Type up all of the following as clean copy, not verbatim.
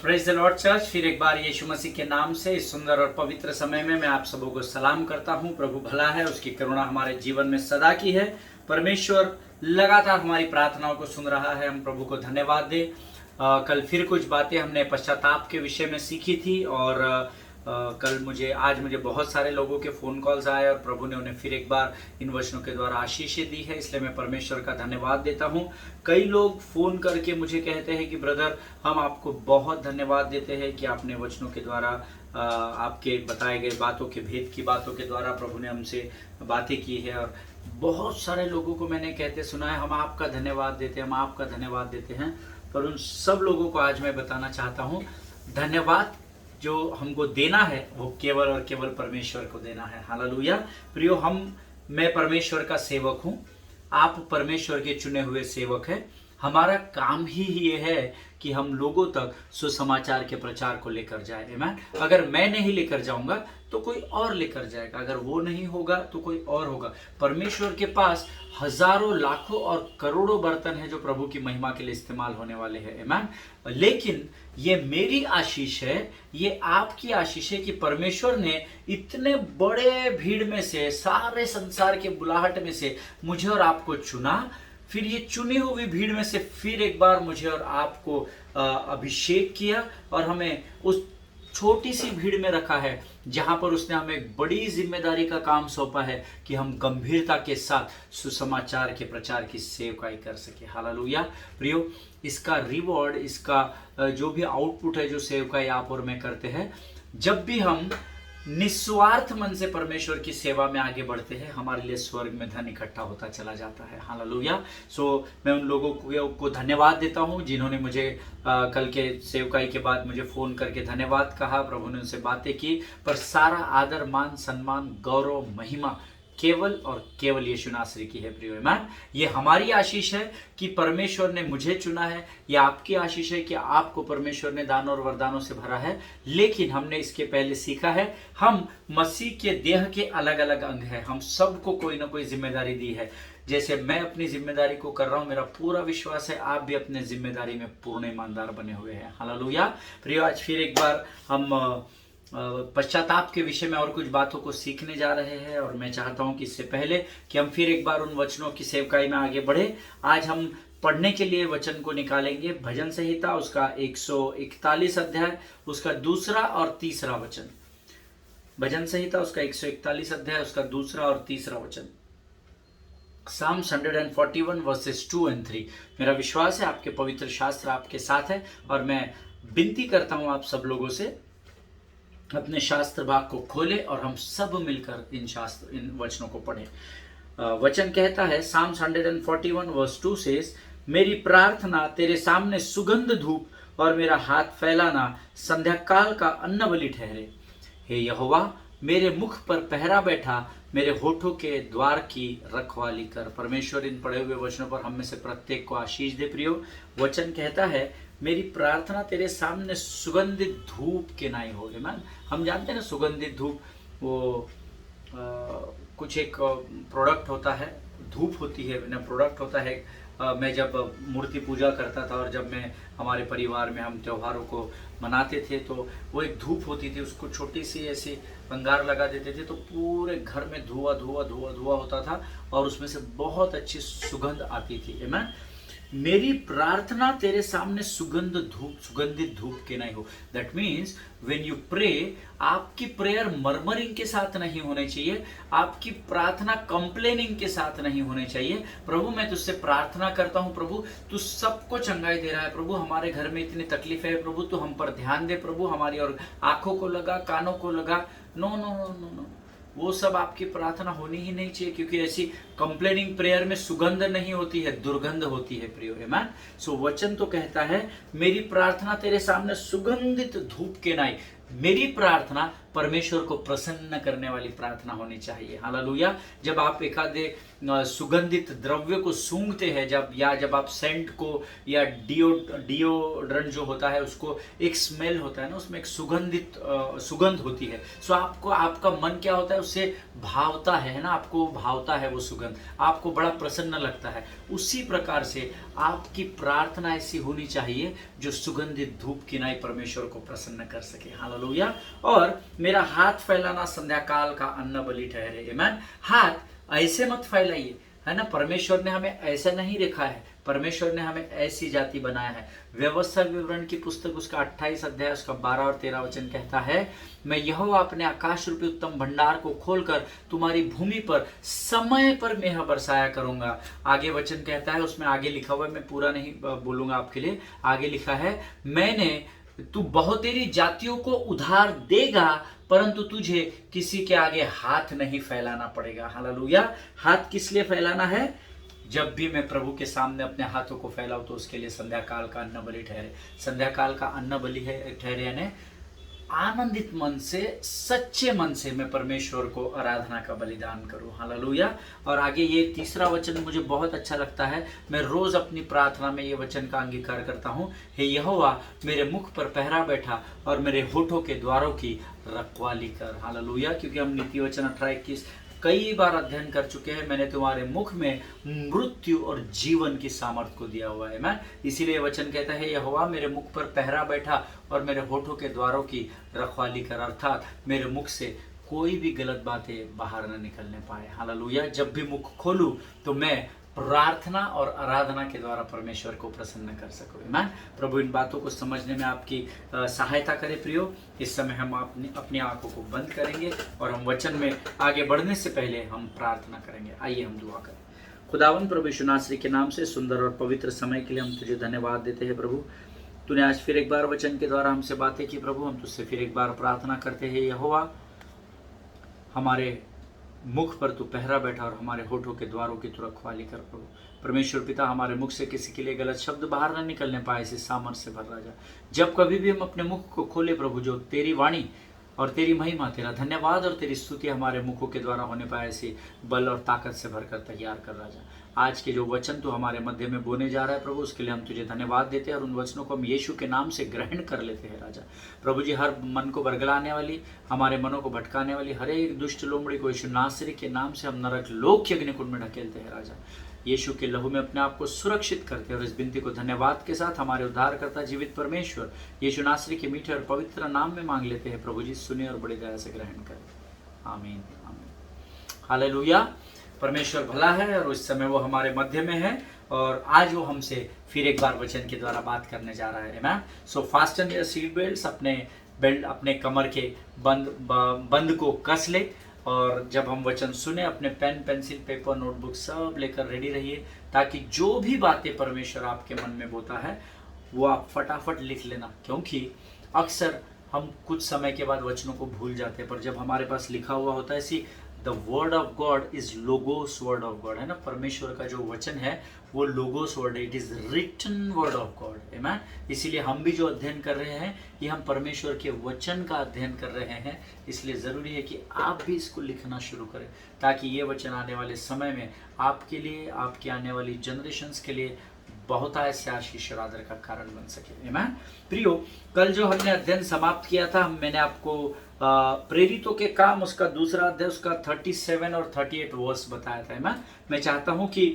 Praise the Lord church. फिर एक बार यीशु मसीह के नाम से इस सुंदर और पवित्र समय में मैं आप सबों को सलाम करता हूं। प्रभु भला है, उसकी करुणा हमारे जीवन में सदा की है। परमेश्वर लगातार हमारी प्रार्थनाओं को सुन रहा है। हम प्रभु को धन्यवाद दें। कल फिर कुछ बातें हमने पश्चाताप के विषय में सीखी थी और आज मुझे बहुत सारे लोगों के फ़ोन कॉल्स आए और प्रभु ने उन्हें फिर एक बार इन वचनों के द्वारा आशीषें दी है, इसलिए मैं परमेश्वर का धन्यवाद देता हूँ। कई लोग फ़ोन करके मुझे कहते हैं कि ब्रदर, हम आपको बहुत धन्यवाद देते हैं कि आपने वचनों के द्वारा आपके बताए गए बातों के भेद की बातों के द्वारा प्रभु ने हमसे बातें की है। और बहुत सारे लोगों को मैंने कहते सुना है, हम आपका धन्यवाद देते हैं, हम आपका धन्यवाद देते हैं। पर उन सब लोगों को आज मैं बताना चाहता हूँ, धन्यवाद जो हमको देना है वो केवल और केवल परमेश्वर को देना है। हालेलुया। प्रियो, मैं परमेश्वर का सेवक हूँ, आप परमेश्वर के चुने हुए सेवक हैं। हमारा काम ही ये है कि हम लोगों तक सुसमाचार के प्रचार को लेकर जाए। आमीन। अगर मैं नहीं लेकर जाऊंगा तो कोई और लेकर जाएगा, अगर वो नहीं होगा तो कोई और होगा। परमेश्वर के पास हजारों लाखों और करोड़ों बर्तन हैं जो प्रभु की महिमा के लिए इस्तेमाल होने वाले हैं। आमीन। लेकिन ये मेरी आशीष है, ये आपकी आशीष है कि परमेश्वर ने इतने बड़े भीड़ में से, सारे संसार के बुलाहट में से मुझे और आपको चुना। फिर ये चुनी हुई भीड़ में से फिर एक बार मुझे और आपको अभिषेक किया और हमें उस छोटी सी भीड़ में रखा है जहां पर उसने हमें एक बड़ी जिम्मेदारी का काम सौंपा है कि हम गंभीरता के साथ सुसमाचार के प्रचार की सेवकाई कर सके। हालेलुया। प्रियो, इसका रिवॉर्ड, इसका जो भी आउटपुट है, जो सेवकाई आप और मैं करते हैं, जब भी हम निस्वार्थ मन से परमेश्वर की सेवा में आगे बढ़ते हैं, हमारे लिए स्वर्ग में धन इकट्ठा होता चला जाता है। हालेलुया। मैं उन लोगों को धन्यवाद देता हूं जिन्होंने मुझे कल के सेवकाई के बाद मुझे फोन करके धन्यवाद कहा। प्रभु ने उनसे बातें की, पर सारा आदर, मान, सम्मान, गौरव, महिमा केवल और केवल यीशु नासरी की है। प्रियो, आमीन। ये हमारी आशीष है कि परमेश्वर ने मुझे चुना है। ये आपकी आशीष है कि आपको परमेश्वर ने दानों और वरदानों से भरा है। लेकिन हमने इसके पहले सीखा है, हम मसीह के देह के अलग अलग अंग हैं। हम सबको कोई ना कोई जिम्मेदारी दी है। जैसे मैं अपनी जिम्मेदारी को कर रहा हूं, मेरा पूरा विश्वास है आप भी अपने जिम्मेदारी में पूर्ण ईमानदार बने हुए हैं। हालेलुया। प्रियो, आज फिर एक बार हम पश्चाताप के विषय में और कुछ बातों को सीखने जा रहे हैं और मैं चाहता हूं कि इससे पहले कि हम फिर एक बार उन वचनों की सेवकाई में आगे बढ़े, आज हम पढ़ने के लिए वचन को निकालेंगे भजन संहिता, उसका 141 अध्याय, उसका दूसरा और तीसरा वचन। भजन संहिता उसका 141 अध्याय, उसका दूसरा और तीसरा वचन। Psalms 141 वर्सेस 2 और 3। मेरा विश्वास है आपके पवित्र शास्त्र आपके साथ है और मैं विनती करता हूं आप सब लोगों से, अपने शास्त्र भाग को खोले और हम सब मिलकर इन वचनों को पढ़ें। वचन कहता है, Psalms 141 वर्स 2 says, मेरी प्रार्थना तेरे सामने सुगंध धूप और मेरा हाथ फैलाना संध्या काल का अन्न बलि ठहरे। हे यहोवा, मेरे मुख पर पहरा बैठा, मेरे होठों के द्वार की रखवाली कर। परमेश्वर इन पढ़े हुए वचनों पर हम में से प्रत्येक को आशीष दे। प्रियो, वचन कहता है, मेरी प्रार्थना तेरे सामने सुगंधित धूप के नाई हो। हम जानते हैं ना, सुगंधित धूप वो कुछ एक प्रोडक्ट होता है, धूप होती है ना, प्रोडक्ट होता है। मैं जब मूर्ति पूजा करता था और जब मैं हमारे परिवार में हम त्योहारों को मनाते थे तो वो एक धूप होती थी, उसको छोटी सी ऐसी अंगार लगा देते थे तो पूरे घर में धुआं धुआं धुआं धुआं होता था और उसमें से बहुत अच्छी सुगंध आती थी। आमीन। मेरी प्रार्थना तेरे सामने सुगंधित धूप के नहीं हो। That means when you pray, आपकी प्रेयर मर्मरिंग के साथ नहीं होनी चाहिए, आपकी प्रार्थना कंप्लेनिंग के साथ नहीं होनी चाहिए। प्रभु, मैं तुझसे प्रार्थना करता हूं, प्रभु तू सबको चंगाई दे रहा है, प्रभु हमारे घर में इतनी तकलीफ है, प्रभु तू हम पर ध्यान दे, प्रभु हमारी और आंखों को लगा, कानों को लगा। No no no no no, वो सब आपकी प्रार्थना होनी ही नहीं चाहिए, क्योंकि ऐसी कंप्लेनिंग प्रेयर में सुगंध नहीं होती है, दुर्गंध होती है। प्रियो, आमीन। वचन तो कहता है, मेरी प्रार्थना तेरे सामने सुगंधित धूप के नाई। मेरी प्रार्थना परमेश्वर को प्रसन्न करने वाली प्रार्थना होनी चाहिए। हालेलुया। जब आप एक आधे सुगंधित द्रव्य को सूंघते हैं, जब आप सेंट को या डिओड्रेंट जो होता है उसको, एक स्मेल होता है ना, उसमें एक सुगंध होती है। सो आपको, आपका मन क्या होता है, उससे भावता है ना, आपको भावता है वो सुगंध, आपको बड़ा प्रसन्न लगता है। उसी प्रकार से आपकी प्रार्थना ऐसी होनी चाहिए जो सुगंधित धूप की नाई परमेश्वर को प्रसन्न कर सके। हालेलुया। और मेरा हाथ फैलाना संध्या काल का अन्न बलि ठहरे। आमीन। हाथ ऐसे मत फैलाइए, है ना। परमेश्वर ने हमें ऐसा नहीं रखा है, परमेश्वर ने हमें ऐसी जाति बनाया है। व्यवस्था विवरण की पुस्तक उसका 28 अध्याय उसका 12 और 13 वचन कहता है, मैं यहोवा अपने आकाश रूपी उत्तम भंडार को खोलकर तुम्हारी भूमि पर समय पर मेह बरसाया करूंगा। आगे वचन कहता है, उसमें आगे लिखा हुआ है, मैं पूरा नहीं बोलूंगा आपके लिए। आगे लिखा है, तू बहुतेरी जातियों को उधार देगा, परंतु तुझे किसी के आगे हाथ नहीं फैलाना पड़ेगा। हालेलुया। हाथ किस लिए फैलाना है? जब भी मैं प्रभु के सामने अपने हाथों को फैलाऊं तो उसके लिए संध्या काल का अन्न बलि ठहरे। संध्या काल का अन्न बलि है ठहरे, यानी आनंदित मन से, सच्चे मन से मैं परमेश्वर को आराधना का बलिदान करूं। हालेलुया। और आगे ये तीसरा वचन मुझे बहुत अच्छा लगता है। मैं रोज अपनी प्रार्थना में ये वचन का अंगीकार करता हूं, हे यहोवा मेरे मुख पर पहरा बैठा और मेरे होठों के द्वारों की रखवाली कर। हालेलुया। क्योंकि हम नीति वचन 18:21 कई बार अध्ययन कर चुके हैं, मैंने तुम्हारे मुख में मृत्यु और जीवन की सामर्थ को दिया हुआ है। मैं इसीलिए वचन कहता है, यहोवा मेरे मुख पर पहरा बैठा और मेरे होठों के द्वारों की रखवाली कर, अर्थात मेरे मुख से कोई भी गलत बातें बाहर न निकलने पाए। हालेलुया। जब भी मुख खोलूं तो मैं प्रार्थना और आराधना के द्वारा परमेश्वर को प्रसन्न कर सकूं। आमीन। प्रभु इन बातों को समझने में आपकी सहायता करे। प्रियो, इस समय हम अपनी आंखों को बंद करेंगे और हम वचन में आगे बढ़ने से पहले हम प्रार्थना करेंगे। आइए हम दुआ करें। खुदावन प्रभु यीशु नासरी के नाम से सुंदर और पवित्र समय के लिए हम तुझे धन्यवाद देते हैं। प्रभु, तूने आज फिर एक बार वचन के द्वारा हमसे बातें की। प्रभु, हम तुझसे फिर एक बार प्रार्थना करते हैं, यहोवा हमारे मुख पर तू पहरा बैठा और हमारे होठों के द्वारों की तू रखवाली कर। प्रभु परमेश्वर पिता, हमारे मुख से किसी के लिए गलत शब्द बाहर न निकलने पाए, इसे सामर्थ से भर राजा। जब कभी भी हम अपने मुख को खोले प्रभु, जो तेरी वाणी और तेरी महिमा, तेरा धन्यवाद और तेरी स्तुति हमारे मुखों के द्वारा होने पाए, ऐसे बल और ताकत से भरकर तैयार कर राजा। आज के जो वचन तो हमारे मध्य में बोने जा रहा है प्रभु, उसके लिए हम तुझे धन्यवाद देते हैं और उन वचनों को हम यीशु के नाम से ग्रहण कर लेते हैं राजा। प्रभु जी, हर मन को बरगलाने वाली, हमारे मनों को भटकाने वाली हर एक दुष्ट लोमड़ी को यीशु नासरी के नाम से हम नरक लोक के अग्निकुंड में ढकेलते हैं राजा। यीशु के लहू में अपने आप को सुरक्षित करते हैं और इस विनती को धन्यवाद के साथ हमारे उद्धारकर्ता जीवित परमेश्वर यीशु नासरी के मीठे और पवित्र नाम में मांग लेते हैं। प्रभु जी सुने और बड़ी दया से ग्रहण करें। आमीन आमीन। हालेलुया। परमेश्वर भला है और उस समय वो हमारे मध्य में है और आज वो हमसे फिर एक बार वचन के द्वारा बात करने जा रहा है। आमीन। सो फास्टन योर सीट बेल्ट्स, अपने कमर के बंद को कस ले और जब हम वचन सुने अपने पेन, पेंसिल, पेपर, नोटबुक सब लेकर रेडी रहिए, ताकि जो भी बातें परमेश्वर आपके मन में बोता है वो आप फटाफट लिख लेना। क्योंकि अक्सर हम कुछ समय के बाद वचनों को भूल जाते हैं, पर जब हमारे पास लिखा हुआ होता है, see the word of God is logos word of God, है ना। परमेश्वर का जो वचन है वो लोगोस वर्ड है, it is written word of God. आमीन। इसीलिए हम भी जो अध्ययन कर रहे हैं ये हम परमेश्वर के वचन का अध्ययन कर रहे हैं, इसलिए ज़रूरी है कि आप भी इसको लिखना शुरू करें, ताकि ये वचन आने वाले समय में आपके लिए, आपकी आने वाली जनरेशन्स के लिए बहुत ऐसे आशीष और आदर का कारण बन सके। आमीन। प्रियो, कल जो हमने अध्ययन समाप्त किया था, मैंने आपको प्रेरितों के काम उसका दूसरा अध्याय उसका 37 और 38 वर्स बताया था। आमीन। मैं चाहता हूं कि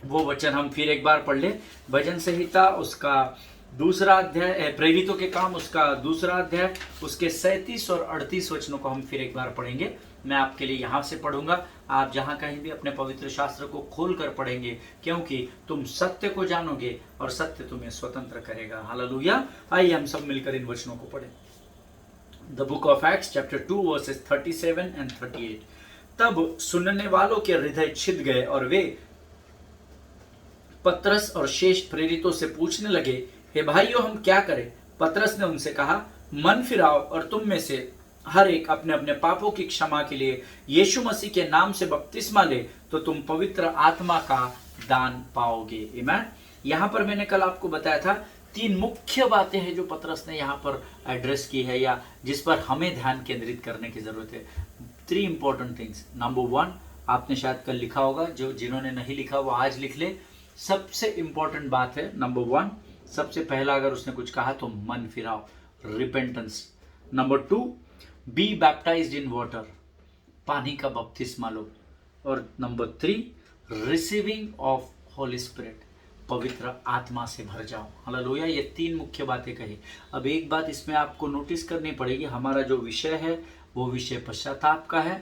वो वचन हम फिर एक बार पढ़ ले। भजन संहिता उसका दूसरा अध्याय, प्रेरितों के काम उसका दूसरा अध्याय, उसके 37 और 38 वचनों को हम फिर एक बार पढ़ेंगे। मैं आपके लिए यहाँ से पढ़ूंगा, आप जहाँ कहीं भी अपने पवित्र शास्त्र को खोल कर पढ़ेंगे, क्योंकि तुम सत्य को जानोगे और सत्य तुम्हें स्वतंत्र करेगा। हालेलुया। आइए हम सब मिलकर इन वचनों को पढ़ें। The book of Acts chapter 2 versus 37 and 38। तब सुनने वालों के हृदय छिद गए और वे पतरस और शेष प्रेरितों से पूछने लगे, हे भाइयों, हम क्या करें? पतरस ने उनसे कहा, मन फिराओ और तुम में से हर एक अपने अपने पापों की क्षमा के लिए यीशु मसीह के नाम से बपतिस्मा ले, तो तुम पवित्र आत्मा का दान पाओगे। आमीन। यहाँ पर मैंने कल आपको बताया था तीन मुख्य बातें हैं जो पतरस ने यहाँ पर एड्रेस की है या जिस पर हमें ध्यान केंद्रित करने की जरूरत है। 3 इंपॉर्टेंट थिंग्स। नंबर 1, आपने शायद कल लिखा होगा, जो जिन्होंने नहीं लिखा वो आज लिख ले। सबसे इंपॉर्टेंट बात है नंबर 1, सबसे पहला अगर उसने कुछ कहा तो मन फिराओ, repentance. Number 2, be baptised in water, पानी का बपतिस्मा लो। और number 3, receiving of Holy Spirit, पवित्र आत्मा से भर जाओ। हालेलुया। ये 3 मुख्य बातें कही। अब एक बात इसमें आपको नोटिस करनी पड़ेगी, हमारा जो विषय है वो विषय पश्चाताप का है।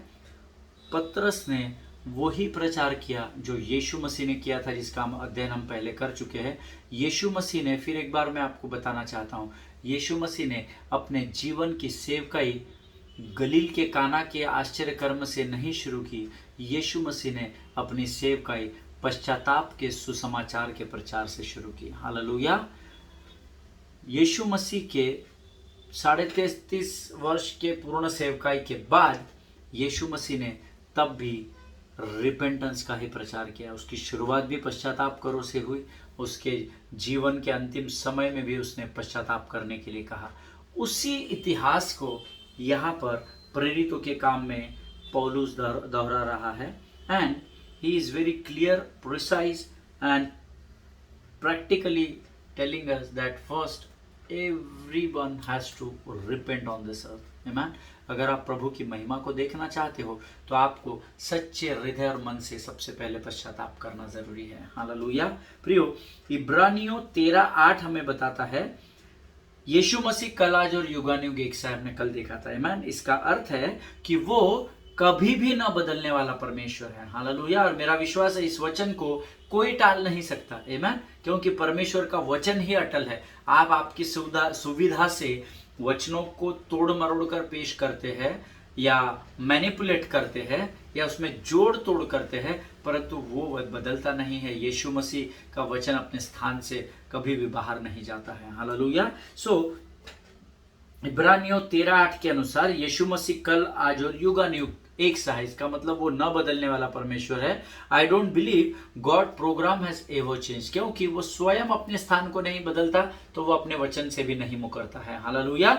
पतरस ने वही प्रचार किया जो यीशु मसीह ने किया था, जिसका अध्ययन हम पहले कर चुके हैं। यीशु मसीह ने, फिर एक बार मैं आपको बताना चाहता हूँ, यीशु मसीह ने अपने जीवन की सेवकाई गलील के काना के आश्चर्य कर्म से नहीं शुरू की। यीशु मसीह ने अपनी सेवकाई पश्चाताप के सुसमाचार के प्रचार से शुरू की। हालेलुया। यीशु मसीह के 33.5 वर्ष के पूर्ण सेवकाई के बाद यीशु मसीह ने तब भी रिपेंटेंस का ही प्रचार किया। उसकी शुरुआत भी पश्चाताप करो से हुई, उसके जीवन के अंतिम समय में भी उसने पश्चाताप करने के लिए कहा। उसी इतिहास को यहाँ पर प्रेरितों के काम में पौलुस दोहरा रहा है। And he is very clear, precise and practically telling us that first everyone has to repent on this earth. Amen. अगर आप प्रभु की महिमा को देखना चाहते हो तो आपको सच्चे हृदय और मन से सबसे पहले पश्चाताप करना जरूरी है। हालेलुया। प्रियो, इब्रानियों 13:8 हमें बताता है यीशु मसीह कल आज और युगानुयुग एक सा हमने कल देखा था। आमीन। इसका अर्थ है कि वो कभी भी न बदलने वाला परमेश्वर है। हालेलुया। और मेरा विश्वास है इस वचन को कोई टाल नहीं सकता। आमीन। क्योंकि परमेश्वर का वचन ही अटल है। आप आपकी सुविधा से वचनों को तोड़ मरोड़ कर पेश करते हैं या मैनिपुलेट करते हैं या उसमें जोड़ तोड़ करते हैं, परंतु वो बदलता नहीं है। यीशु मसीह का वचन अपने स्थान से कभी भी बाहर नहीं जाता है। हालेलुया। इब्रानियों 13:8 के अनुसार यीशु मसीह कल आज और युगानुयुग एक सा है। इसका मतलब वो न बदलने वाला परमेश्वर है। I don't believe God program has ever change, क्योंकि वो स्वयं अपने स्थान को नहीं बदलता तो वो अपने वचन से भी नहीं मुकरता है। हालेलुया।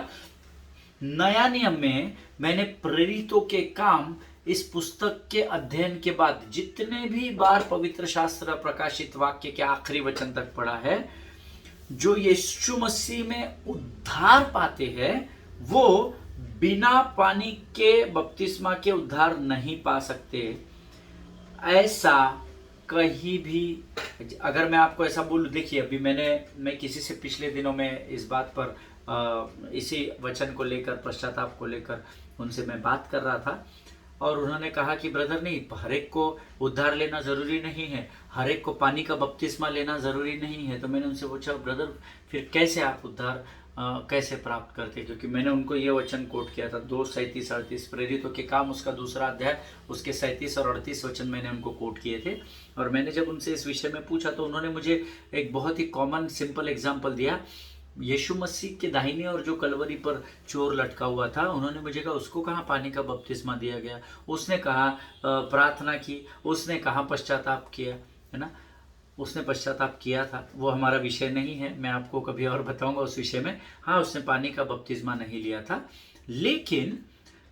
नया नियम में मैंने प्रेरितों के काम इस पुस्तक के अध्ययन के बाद जितने भी बार पवित्र शास्त्र प्रकाशित वाक्य के आखिरी वचन तक पढ़ा है, जो यीशु मसीह में उद्धार पाते हैं वो बिना पानी के बपतिस्मा के उद्धार नहीं पा सकते। ऐसा कहीं भी, अगर मैं आपको ऐसा बोलूं, देखिए अभी मैं किसी से पिछले दिनों में इस बात पर इसी वचन को लेकर, पश्चाताप को लेकर उनसे मैं बात कर रहा था और उन्होंने कहा कि ब्रदर नहीं, हर एक को उद्धार लेना ज़रूरी नहीं है, हर एक को पानी का बपतिस्मा लेना ज़रूरी नहीं है। तो मैंने उनसे पूछा ब्रदर फिर कैसे आप उद्धार कैसे प्राप्त करते, क्योंकि मैंने उनको ये वचन कोट किया था 2:37-38 प्रेरितों के काम उसका 2 अध्याय उसके 37 और 38 वचन मैंने उनको कोट किए थे। और मैंने जब उनसे इस विषय में पूछा तो उन्होंने मुझे एक बहुत ही कॉमन सिंपल एग्जाम्पल दिया। यीशु मसीह के दाहिने और जो कलवरी पर चोर लटका हुआ था, उन्होंने मुझे कहा उसको कहाँ पानी का बपतिस्मा दिया गया, उसने कहा प्रार्थना की, उसने कहा पश्चाताप किया, है ना, उसने पश्चाताप किया था। वो हमारा विषय नहीं है, मैं आपको कभी और बताऊंगा उस विषय में। हाँ, उसने पानी का बपतिस्मा नहीं लिया था। लेकिन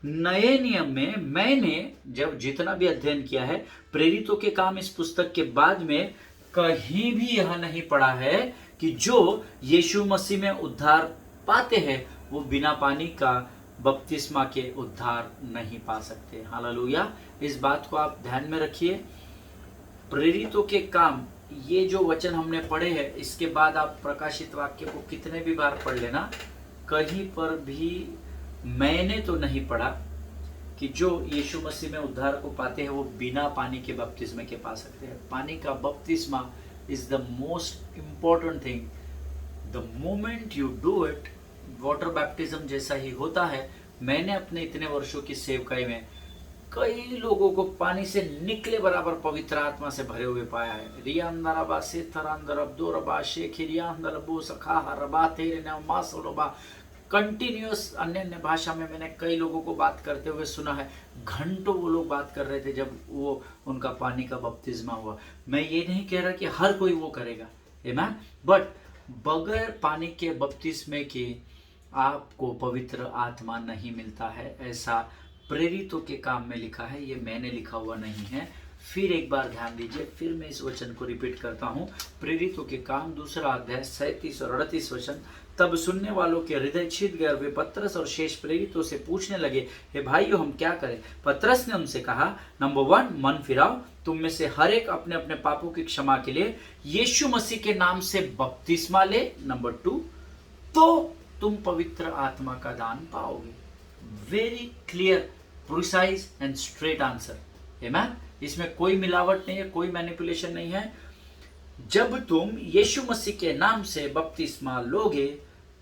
नए नियम में मैंने जब जितना भी अध्ययन किया है प्रेरितों के काम इस पुस्तक के बाद में कहीं भी यह नहीं पढ़ा है कि जो यीशु मसीह में उद्धार पाते हैं वो बिना पानी का बपतिस्मा के उद्धार नहीं पा सकते। हालेलुया। इस बात को आप ध्यान में रखिए। प्रेरितों के काम, ये जो वचन हमने पढ़े हैं, इसके बाद आप प्रकाशित वाक्य को कितने भी बार पढ़ लेना, कहीं पर भी मैंने तो नहीं पढ़ा कि जो यीशु मसीह में उद्धार को पाते हैं वो बिना पानी के बपतिस्मे के पा सकते हैं। पानी का बपतिस्मा is the most important thing. The moment you do it, water baptism जैसा ही होता है। मैंने अपने इतने वर्षों की सेवकाई में कई लोगों को पानी से निकले बराबर पवित्र आत्मा से भरे हुए पाया है। रियांदरबा से थरांदरब दोरबा शेखिरियांदरबो सखा हरबा तेरे ने मासोलबा, कंटिन्यूअस अन्य अन्य भाषा में मैंने कई लोगों को बात करते हुए सुना है। घंटों वो लोग बात कर रहे थे जब वो उनका पानी का बपतिस्मा हुआ। मैं ये नहीं कह रहा कि हर कोई वो करेगा, आमीन, बट बगैर पानी के बपतिस्मे के आपको पवित्र आत्मा नहीं मिलता है, ऐसा प्रेरितों के काम में लिखा है, ये मैंने लिखा हुआ नहीं है। फिर एक बार ध्यान दीजिए, फिर मैं इस वचन को रिपीट करता हूँ। प्रेरितों के काम 2 अध्याय 37 और 38 वचन। तब सुनने वालों के हृदय छिद गए, वे पतरस और शेष प्रेरितों से पूछने लगे, हे भाइयों, हम क्या करें? पतरस ने उनसे कहा, नंबर 1, मन फिराओ, तुम में से हर एक अपने अपने पापों की क्षमा के लिए यीशु मसीह के नाम से बपतिस्मा ले। नंबर 2, तो तुम पवित्र आत्मा का दान पाओगे। Very clear, precise and straight answer. आमेन। इसमें कोई मिलावट नहीं है, कोई मैनिपुलेशन नहीं है। जब तुम यीशु मसीह के नाम से बपतिस्मा लोगे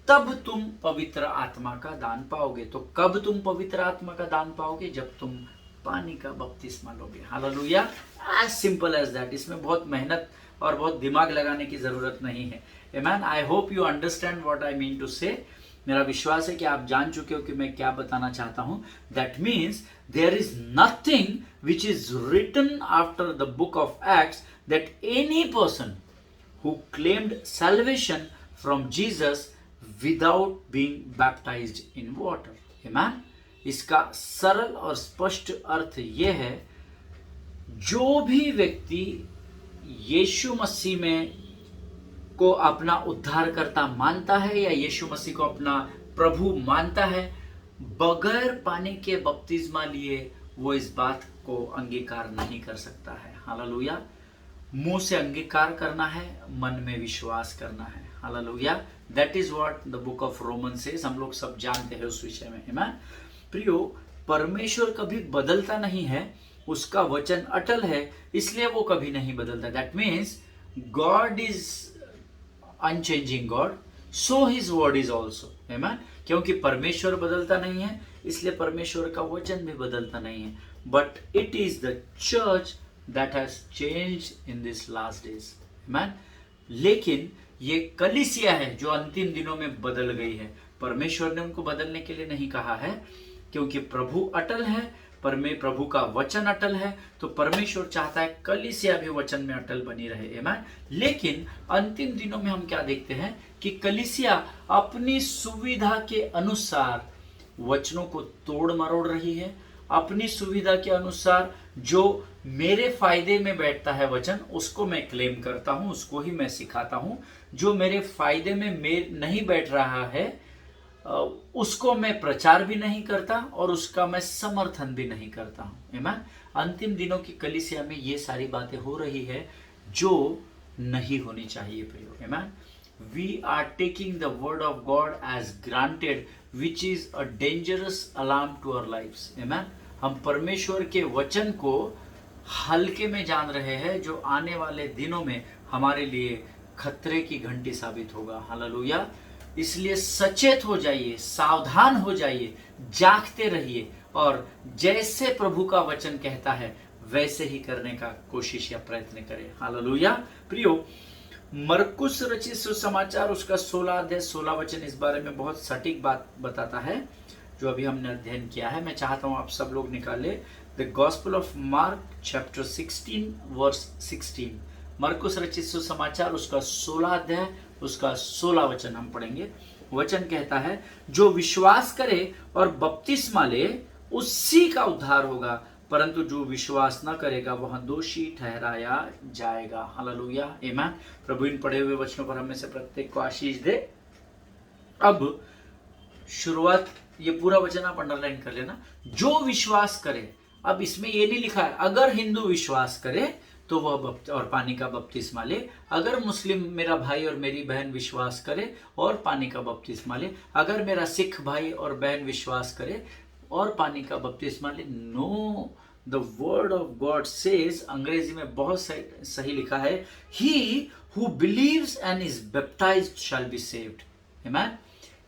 तब तुम पवित्र आत्मा का दान पाओगे। तो कब तुम पवित्र आत्मा का दान पाओगे? जब तुम पानी का बपतिस्मा लोगे। हालेलुया। As simple as that. इसमें बहुत मेहनत और बहुत दिमाग लगाने की जरूरत नहीं है। आमेन। I hope you understand what I mean to say. मेरा विश्वास है कि आप जान चुके हो कि मैं क्या बताना चाहता हूं। That means there is nothing which is written after the book of Acts that any person who claimed salvation from Jesus without being baptized in water. Amen? इसका सरल और स्पष्ट अर्थ यह है, जो भी व्यक्ति यीशु मसीह में को अपना उद्धारकर्ता मानता है या यीशु मसीह को अपना प्रभु मानता है, बगैर पानी के बपतिस्मा लिए वो इस बात को अंगीकार नहीं कर सकता है। हालेलुया। मुंह से अंगीकार करना है, मन में विश्वास करना है। Hallelujah. That is what the book of Roman says. हम लोग सब जानते हैं उस विषय में। आमेन। प्रियो, परमेश्वर कभी बदलता नहीं है, उसका वचन अटल है, इसलिए वो कभी नहीं बदलता। That means God is unchanging God, so his word is also. आमेन। क्योंकि परमेश्वर बदलता नहीं है, इसलिए परमेश्वर का वचन भी बदलता नहीं है। But it is the church that has changed in this last days. Amen. लेकिन ये कलीसिया है जो अंतिम दिनों में बदल गई है। परमेश्वर ने उनको बदलने के लिए नहीं कहा है, क्योंकि प्रभु अटल है, प्रभु का वचन अटल है, तो परमेश्वर चाहता है कलीसिया भी वचन में अटल बनी रहे। आमेन। लेकिन अंतिम दिनों में हम क्या देखते हैं कि कलीसिया अपनी सुविधा के अनुसार वचनों को तोड़ मरोड़ रही है। अपनी सुविधा के अनुसार जो मेरे फायदे में बैठता है वचन, उसको मैं क्लेम करता हूं, उसको ही मैं सिखाता हूं। जो मेरे फायदे में नहीं बैठ रहा है, उसको मैं प्रचार भी नहीं करता और उसका मैं समर्थन भी नहीं करता हूं। आमेन। अंतिम दिनों की कलीसिया में ये सारी बातें हो रही है जो नहीं होनी चाहिए प्रियो। आमेन। We are taking the word of God as granted, which is a dangerous alarm to our lives. Amen. हम परमेश्वर के वचन को हल्के में जान रहे हैं, जो आने वाले दिनों में हमारे लिए खतरे की घंटी साबित होगा। हालेलुया। इसलिए सचेत हो जाइए, सावधान हो जाइए, जागते रहिए और जैसे प्रभु का वचन कहता है वैसे ही करने का कोशिश या प्रयत्न करें। हालेलुया। प्रियो, मरकुस रचित सुसमाचार उसका 16 अध्याय 16 वचन इस बारे में बहुत सटीक बात बताता है, जो अभी हमने अध्ययन किया है। मैं चाहता हूं आप सब लोग निकाले the gospel of Mark chapter 16 verse 16। मरकुस रचित सुसमाचार उसका 16 अध्याय उसका 16 वचन हम पढ़ेंगे। वचन कहता है, जो विश्वास करे और बपतिस्मा ले उसी का उद्धार होगा, परंतु जो विश्वास न करेगा वह दोषी ठहराया जाएगा। हालेलुया। आमेन। प्रभु इन पढ़े हुए वचनों पर हमें से प्रत्येक को आशीष दे। अब शुरुआत, ये पूरा वचन आप अंडरलाइन कर लेना। जो विश्वास करे, अब इसमें ये नहीं लिखा है अगर हिंदू विश्वास करे तो वह और पानी का बपतिस्मा ले, अगर मुस्लिम मेरा भाई और मेरी बहन विश्वास करे और पानी का बपतिस्मा ले, अगर मेरा सिख भाई और बहन विश्वास करे और पानी का बपतिस्मा ले। No, the word of God says, अंग्रेजी में बहुत सही लिखा है, he who believes and is baptized shall be saved. आमेन।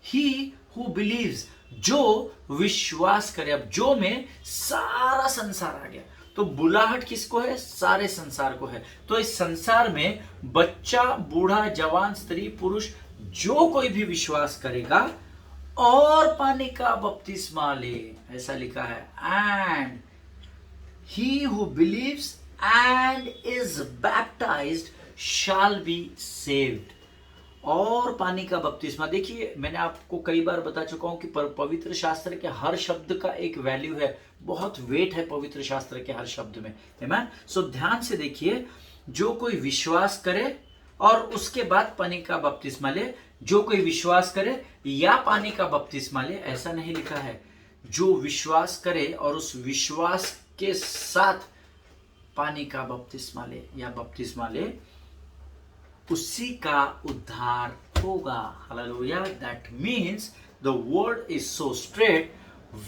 ही हु बिलीव्स, जो विश्वास करे। अब जो में सारा संसार आ गया, तो बुलाहट किसको है? सारे संसार को है। तो इस संसार में बच्चा, बूढ़ा, जवान, स्त्री, पुरुष, जो कोई भी विश्वास करेगा और पानी का बपतिस्मा ले, ऐसा लिखा है, and he who believes and is baptized shall be saved. और पानी का बपतिस्मा। देखिए मैंने आपको कई बार बता चुका हूं कि पवित्र शास्त्र के हर शब्द का एक वैल्यू है, बहुत वेट है पवित्र शास्त्र के हर शब्द में। आमेन। सो ध्यान से देखिए, जो कोई विश्वास करे और उसके बाद पानी का बपतिस्मा ले, जो कोई विश्वास करे या पानी का बपतिस्मा ले, ऐसा नहीं लिखा है। जो विश्वास करे और उस विश्वास के साथ पानी का बपतिस्मा ले या बपतिस्मा ले, उसी का उद्धार होगा। हालेलुया। That means the word is so straight,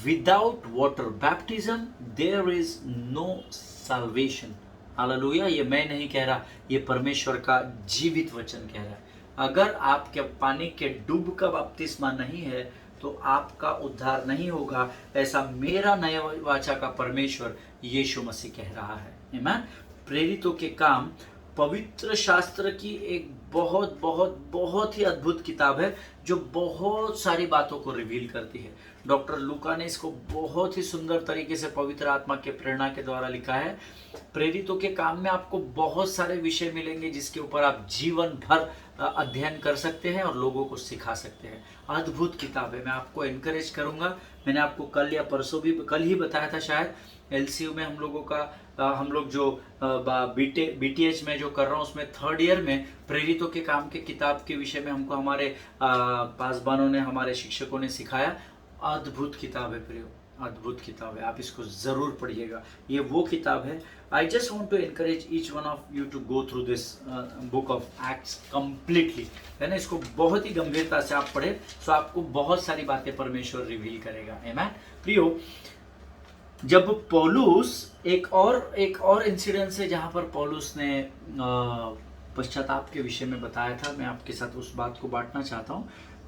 without water baptism there is no salvation. हालेलुया। ये मैं नहीं कह रहा, ये परमेश्वर का जीवित वचन कह रहा है। अगर आपके पानी के डूब का बपतिस्मा नहीं है तो आपका उद्धार नहीं होगा, ऐसा मेरा नया वाचा का परमेश्वर यीशु मसीह कह रहा है। आमीन। प्रेरितों के काम पवित्र शास्त्र की एक बहुत बहुत बहुत ही अद्भुत किताब है, जो बहुत सारी बातों को रिवील करती है। डॉक्टर लूका ने इसको बहुत ही सुंदर तरीके से पवित्र आत्मा के प्रेरणा के द्वारा लिखा है। प्रेरितों के काम में आपको बहुत सारे विषय मिलेंगे जिसके ऊपर आप जीवन भर अध्ययन कर सकते हैं और लोगों को सिखा सकते हैं। अद्भुत किताब है, मैं आपको एनकरेज करूंगा। मैंने आपको कल या परसों भी कल ही बताया था शायद, एलसीयू में हम लोगों का हम लोग जो बीटीएच में जो कर रहा हूँ उसमें 3rd ईयर में प्रेरितों के काम के किताब के विषय में हमको हमारे पासबानों ने, हमारे शिक्षकों ने सिखाया। अद्भुत किताब है प्रियो, अद्भुत किताब है, आप इसको जरूर पढ़िएगा। ये वो किताब है। I just want to encourage each one of you to go through this book of Acts completely, है ना। इसको बहुत ही गंभीरता से आप पढ़े तो आपको बहुत सारी बातें परमेश्वर रिवील करेगा। आमीन। प्रियो, जब पौलुस एक और इंसिडेंस है जहां पर पौलुस ने पश्चाताप के विषय में बताया था, मैं आपके साथ उस बात को बांटना चाहता हूं।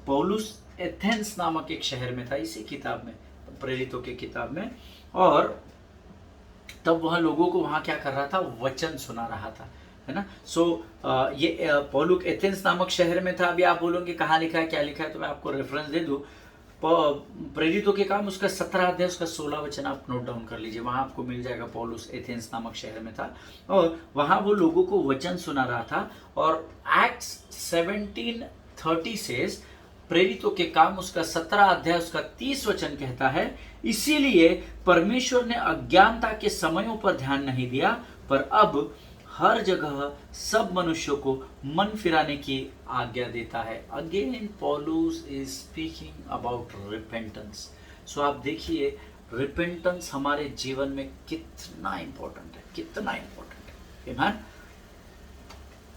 पौलुस एथेंस नामक एक शहर में था, इसी किताब में, प्रेरितों के किताब में, और तब वह लोगों को वहां क्या कर रहा था, वचन सुना रहा था, है ना। सो ये पौलुस एथेंस नामक शहर में था। अभी आप बोलोगे कहाँ लिखा है, क्या लिखा है, तो मैं आपको रेफरेंस दे दूं। प्रेरितों के काम उसका 17 अध्याय उसका 16 वचन आप नोट डाउन कर लीजिए, वहां आपको मिल जाएगा। पौलुस एथेंस नामक शहर में था और वहां वो लोगों को वचन सुना रहा था। और एक्ट्स 17:30 से प्रेरितों के काम उसका 17 अध्याय उसका 30 वचन कहता है, इसीलिए परमेश्वर ने अज्ञानता के समयों पर ध्यान नहीं दिया, पर अब हर जगह सब मनुष्यों को मन फिराने की आज्ञा देता है। अगेन पॉलुस is speaking about repentance. So आप देखिए रिपेंटेंस हमारे जीवन में कितना इंपॉर्टेंट है, कितना इंपॉर्टेंट है। आमीन।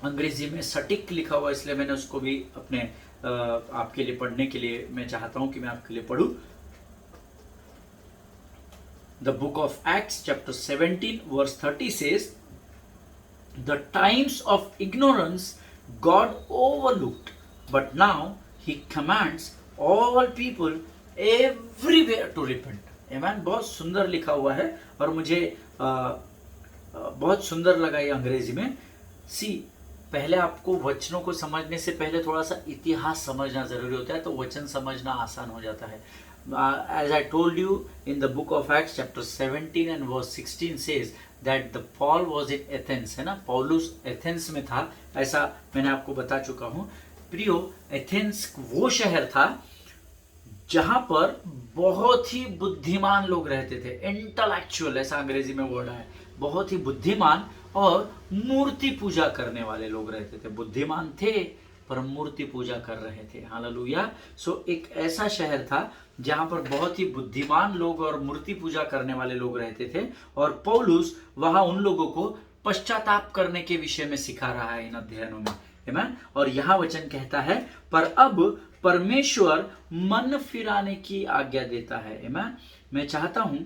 अंग्रेजी में सटीक लिखा हुआ, इसलिए मैंने उसको भी अपने आपके लिए पढ़ने के लिए मैं चाहता हूं कि मैं आपके लिए पढ़ूं। The book of Acts chapter 17 verse 30 says, the times of ignorance God overlooked, but now he commands all people everywhere to repent. Amen. बहुत सुंदर लिखा हुआ है और मुझे बहुत सुंदर लगा ये अंग्रेजी में। सी, पहले आपको वचनों को समझने से पहले थोड़ा सा इतिहास समझना जरूरी होता है, तो वचन समझना आसान हो जाता है। As I told you in the book of Acts chapter 17 and verse 16 says that the Paul was in Athens, है ना, पौलुस एथेंस में था, ऐसा मैंने आपको बता चुका हूँ। प्रियो, एथेंस वो शहर था जहां पर बहुत ही बुद्धिमान लोग रहते थे, इंटेलेक्चुअल ऐसा अंग्रेजी में वर्ड है, बहुत ही बुद्धिमान और मूर्ति पूजा करने वाले लोग रहते थे। बुद्धिमान थे पर मूर्ति पूजा कर रहे थे। हालेलुया। सो एक ऐसा शहर था जहां पर बहुत ही बुद्धिमान लोग और मूर्ति पूजा करने वाले लोग रहते थे, और पौलुस वहां उन लोगों को पश्चाताप करने के विषय में सिखा रहा है इन अध्ययनों में। आमीन। और यहाँ वचन कहता है, पर अब परमेश्वर मन फिराने की आज्ञा देता है। आमीन। मैं चाहता हूं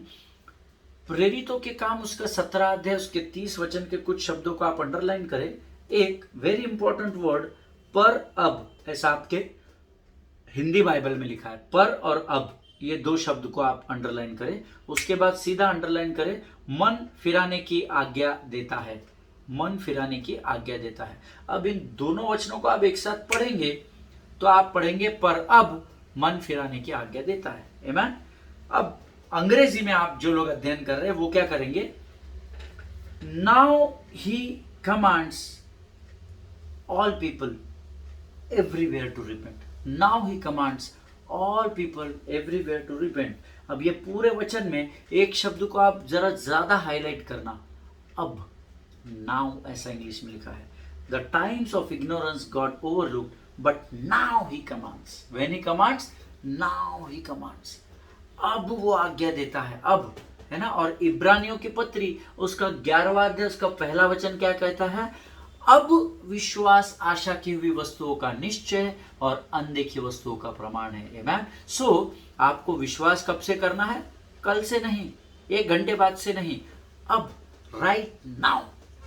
प्रेरितों के काम उसका 17 अध्याय उसके 30 वचन के कुछ शब्दों को आप अंडरलाइन करें। एक वेरी इंपॉर्टेंट वर्ड, पर अब, ऐसा आपके हिंदी बाइबल में लिखा है, पर और अब, ये दो शब्द को आप अंडरलाइन करें। उसके बाद सीधा अंडरलाइन करें, मन फिराने की आज्ञा देता है, मन फिराने की आज्ञा देता है। अब इन दोनों वचनों को आप एक साथ पढ़ेंगे तो आप पढ़ेंगे, पर अब मन फिराने की आज्ञा देता है। आमीन। अब अंग्रेजी में आप जो लोग अध्ययन कर रहे हैं वो क्या करेंगे, now he commands all people everywhere to repent. Now he commands all people everywhere to repent. अब ये पूरे वचन में एक शब्द को आप जरा ज्यादा हाईलाइट करना, अब, नाउ ऐसा इंग्लिश में लिखा है. The times of ignorance got overlooked, but now he commands. When he commands, now he commands. अब वो आज्ञा देता है, अब, है ना. और इब्रानियों की पत्री उसका 11वां अध्याय उसका पहला वचन क्या कहता है? अब विश्वास आशा की हुई वस्तुओं का निश्चय और अनदेखी वस्तुओं का प्रमाण है. आमेन. सो आपको विश्वास कब से करना है? कल से नहीं, 1 घंटे बाद से नहीं, अब, राइट नाउ.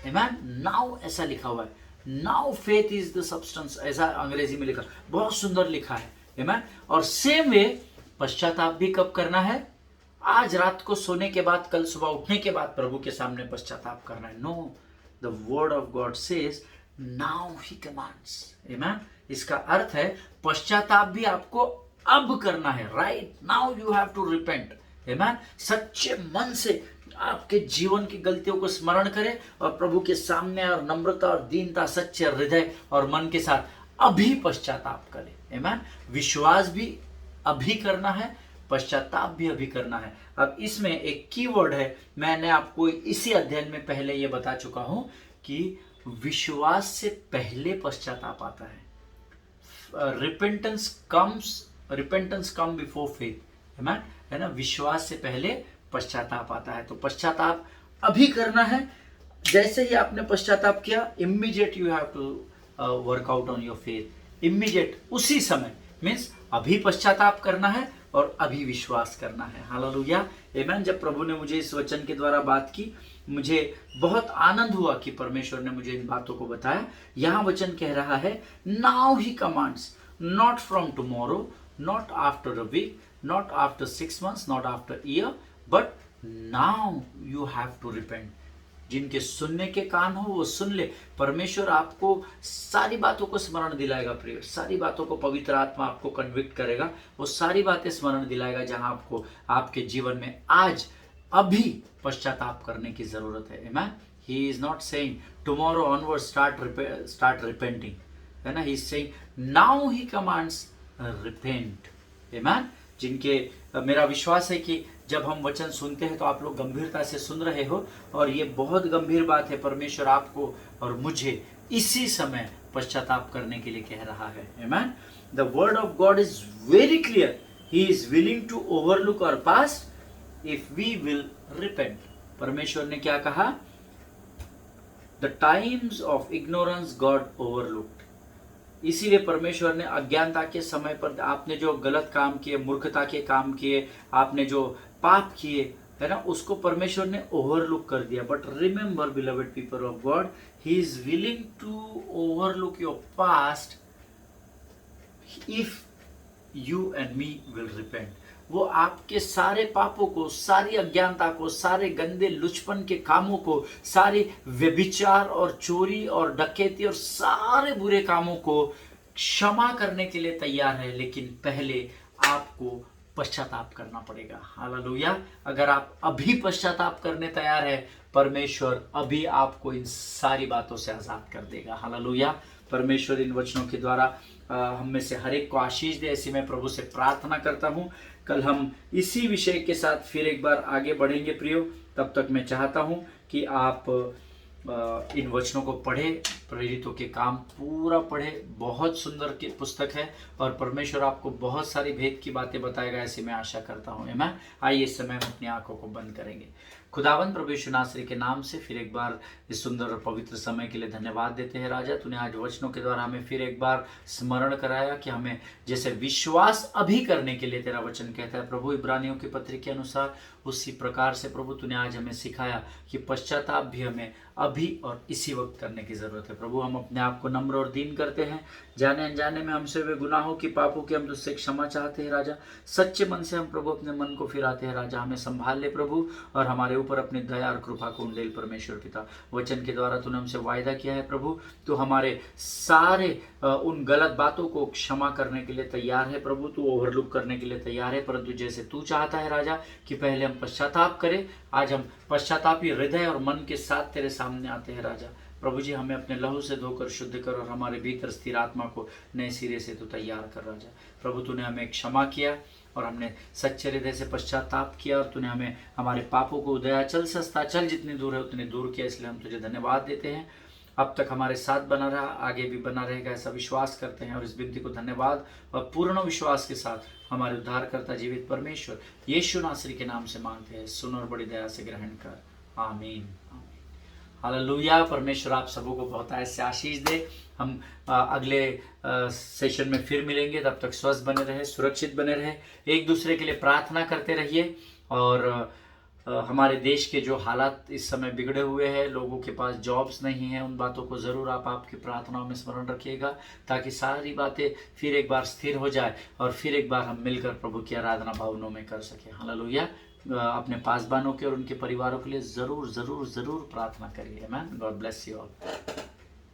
आमेन. नाउ ऐसा लिखा हुआ है. Now faith is the substance, ऐसा अंग्रेजी में लिखा, बहुत सुंदर लिखा है. आमेन. और सेम वे पश्चाताप भी कब करना है? आज रात को सोने के बाद, कल सुबह उठने के बाद प्रभु के सामने पश्चाताप करना है. No, the word of God says now he commands. आमेन. इसका अर्थ है पश्चाताप भी आपको अब करना है. Right now you have to repent. आमेन. सच्चे मन से आपके जीवन की गलतियों को स्मरण करें और प्रभु के सामने और नम्रता और दीनता, सच्चे हृदय और मन के साथ अभी पश्चाताप करें. आमेन. विश्वास भी अभी करना है, पश्चाताप भी अभी करना है. अब इसमें एक कीवर्ड है, मैंने आपको इसी अध्ययन में पहले ये बता चुका हूं कि विश्वास से पहले पश्चाताप आता है. Repentance come before faith. आमेन. है ना. विश्वास से पहले पश्चाताप आता है. तो पश्चाताप अभी करना है. जैसे ही आपने पश्चाताप किया, immediate you have to work out on your faith. Immediate, उसी समय, मीन्स अभी पश्चाताप करना है और अभी विश्वास करना है. हालेलुया. आमेन. जब प्रभु ने मुझे इस वचन के द्वारा बात की, मुझे बहुत आनंद हुआ कि परमेश्वर ने मुझे इन बातों को बताया. यहाँ वचन कह रहा है, now he commands, not from tomorrow, not after a week, not after 6 months, not after year, but now you have to repent. जिनके सुनने के कान हो वो सुन ले. परमेश्वर आपको सारी बातों को स्मरण दिलाएगा. प्रिय, सारी बातों को पवित्र आत्मा आपको कन्विक्ट करेगा. वो सारी बातें स्मरण दिलाएगा जहां आपको आपके जीवन में आज अभी पश्चाताप करने की जरूरत है. आमेन. He is not saying tomorrow onward start repenting, है ना. He is saying now he commands repent. आमेन. जिनके, मेरा विश्वास है कि जब हम वचन सुनते हैं तो आप लोग गंभीरता से सुन रहे हो, और ये बहुत गंभीर बात है. परमेश्वर आपको और मुझे इसी समय पश्चाताप करने के लिए कह रहा है. आमेन. The word of God is very clear. He is willing to overlook our past if we will repent. परमेश्वर ने क्या कहा? The times of ignorance God overlooked. इसीलिए परमेश्वर ने अज्ञानता के समय पर आपने जो गलत काम किए, मूर्खता के काम किए, आपने जो पाप किए, है ना, उसको परमेश्वर ने ओवरलुक कर दिया. But remember beloved people of God, he is willing to overlook your past if you and me will repent. वो आपके सारे पापों को, सारी अज्ञानता को, सारे गंदे लुचपन के कामों को, सारे व्यभिचार और चोरी और डकैती और सारे बुरे कामों को क्षमा करने के लिए तैयार है. लेकिन पहले आपको पश्चाताप करना पड़ेगा. हालेलुया. अगर आप अभी पश्चाताप करने तैयार है, परमेश्वर अभी आपको इन सारी बातों से आजाद कर देगा. हालेलुया. परमेश्वर इन वचनों के द्वारा हम में से हर एक को आशीष दे, ऐसी मैं प्रभु से प्रार्थना करता हूँ. कल हम इसी विषय के साथ फिर एक बार आगे बढ़ेंगे प्रियो. तब तक मैं चाहता हूँ कि आप इन वचनों को पढ़े, प्रेरितों के काम पूरा पढ़े. बहुत सुंदर की पुस्तक है और परमेश्वर आपको बहुत सारी भेद की बातें बताएगा, ऐसी मैं आशा करता हूँ. आमीन. आइए इस समय हम अपनी आंखों को बंद करेंगे. खुदावंद प्रभु यीशु नासरी के नाम से फिर एक बार इस सुंदर और पवित्र समय के लिए धन्यवाद देते हैं. राजा, तूने आज वचनों के द्वारा हमें फिर एक बार स्मरण कराया कि हमें जैसे विश्वास अभी करने के लिए तेरा वचन कहता है प्रभु, इब्रानियों की पत्री के अनुसार, उसी प्रकार से प्रभु तूने आज हमें सिखाया कि पश्चाताप भी हमें अभी और इसी वक्त करने की जरूरत है. प्रभु, हम अपने आप को नम्र और दीन करते हैं. जाने अनजाने में हमसे हुए गुनाहों की, पापों की हम तुझसे क्षमा चाहते हैं. राजा, सच्चे मन से हम प्रभु अपने मन को फिराते हैं. राजा, हमें संभाल ले प्रभु, और हमारे ऊपर अपनी दया और कृपा को उंडेल. परमेश्वर पिता, वचन के द्वारा तूने हमसे वायदा किया है प्रभु, तू हमारे सारे उन गलत बातों को क्षमा करने के लिए तैयार है प्रभु. तू ओवरलुक करने के लिए तैयार है, परंतु जैसे तू चाहता है राजा कि पहले हम पश्चाताप करें, आज हम पश्चातापी हृदय और मन के साथ तेरे सामने आते हैं राजा. प्रभु जी हमें अपने लहू से धोकर शुद्ध कर और हमारे भीतर स्थिर आत्मा को नए सिरे से तू तैयार कर राजा। प्रभु तूने हमें क्षमा किया और हमने सच्चे हृदय से पश्चाताप किया और तूने हमें हमारे पापों को दयाचल से अस्ताचल जितनी दूर है उतनी दूर किया, इसलिए हम तुझे धन्यवाद देते हैं। अब तक हमारे साथ बना रहा, आगे भी बना रहेगा ऐसा विश्वास करते हैं और इस विनती को धन्यवाद और पूर्ण विश्वास के साथ हमारे उद्धारकर्ता जीवित परमेश्वर यीशु नासरी के नाम से मांगते हैं, सुन और बड़ी दया से ग्रहण कर, आमीन। हालेलुया। परमेश्वर आप सबों को बहुत ऐसे आशीष दे। हम अगले सेशन में फिर मिलेंगे, तब तक स्वस्थ बने रहे, सुरक्षित बने रहे, एक दूसरे के लिए प्रार्थना करते रहिए और हमारे देश के जो हालात इस समय बिगड़े हुए हैं, लोगों के पास जॉब्स नहीं हैं, उन बातों को ज़रूर आप आपकी प्रार्थनाओं में स्मरण रखिएगा ताकि सारी बातें फिर एक बार स्थिर हो जाए और फिर एक बार हम मिलकर प्रभु की आराधना भावनों में कर सकें। हालेलुया। अपने पासबानों के और उनके परिवारों के लिए ज़रूर ज़रूर ज़रूर प्रार्थना करिए। आमीन। God bless you all.